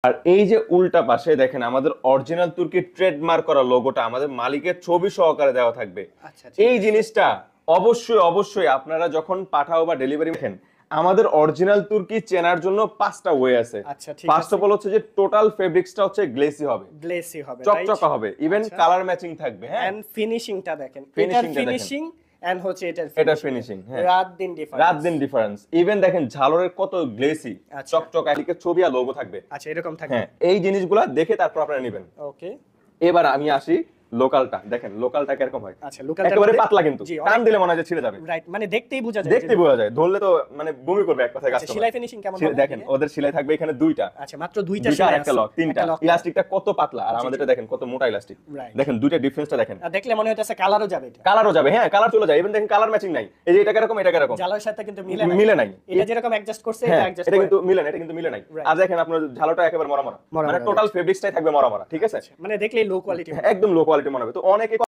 আর এই যে উল্টা পাশে দেখেন আমাদের অরিজিনাল তুর্কি ট্রেডমার্ক করা লোগোটা আমাদের মালিকের ছবি সহকারে দেওয়া থাকবে। আচ্ছা, ঠিক এই আছে। জিনিসটা অবশ্যই অবশ্যই আপনারা যখন পাঠাও বা ডেলিভারি দেখেন, আমাদের অরিজিনাল তুর্কি চেনার জন্য 5টা ওয়ে আছে। আচ্ছা, ঠিক ফার্স্ট আছে। অফ অল হচ্ছে যে টোটাল ফেব্রিক্সটা হচ্ছে গ্লেসি হবে, গ্লেসি হবে, চকচকা হবে, ইভেন আচ্ছা। কালার ম্যাচিং থাকবে। হ্যাঁ, এন্ড ফিনিশিংটা দেখেন, এটার Finishing টা দেখেন। ফিনিশিং এন্ড হচ্ছে এটার এটা ফিনিশিং, ফিনিশিং। হ্যাঁ, রাত দিন ডিফারেন্স। রাত দিন ডিফারেন্স। ইভেন দেখেন ঝালরের কত গ্লেসি, আচ্ছা। চকচকা, এদিকে ছবি আর লোগো থাকবে। আচ্ছা, এরকম থাকবে। হ্যাঁ, এই জিনিসগুলো দেখে তারপর আপনারা নেবেন। ওকে। এবার আমি আসি লোকালটা। দেখেন লোকালটা কিরকম হয়। আচ্ছা, লোকালটার একেবারে মধ্যে- পাতলা কিন্তু জি, টান অনেক- দিলে মনে হয় যে ছিঁড়ে যাবে। রাইট, মানে দেখতেই বোঝা যায়। দেখতে বোঝা যায়, ধরলে তো মানে বমি করবে এক কথায় আচ্ছা, কাস্টমার। সেলাই ফিনিশিং কেমন হবে? দেখেন ওদের সেলাই থাকবে এখানে দুইটা। আচ্ছা, মাত্র দুইটা দুইটা সেলাই আর একটা আছে। লক, তিনটা। একটা lock। ইলাস্টিকটা কত পাতলা আর আমাদেরটা দেখেন কত মোটা ইলাস্টিক। Right. দেখেন দুইটা ডিফারেন্সটা দেখেন। আর দেখলে মনে হচ্ছে কালারও যাবে এটা। কালারও যাবে। হ্যাঁ, কালার চলে যায়। ইভেন দেখেন কালার ম্যাচিং নাই। এই যে এটা কিরকম, এটা কিরকম জালার সাথে কিন্তু মিলে মিলে নাই। এটা যেরকম অ্যাডজাস্ট করছে এটা হ্যাঁ, অ্যাডজাস্ট এটা করে। কিন্তু মিলে না, এটা কিন্তু মিলে নাই। Right. আর দেখেন আপনার ঝালোটা একেবারে মরা মরা, মরা মানে মরা, টোটাল ফেব্রিক্সটাই থাকবে মরা মরা। ঠিক আছে, মানে দেখলেই লো কোয়ালিটি। একদম লো কোয়ালিটি মনে হবে। তো অনেকে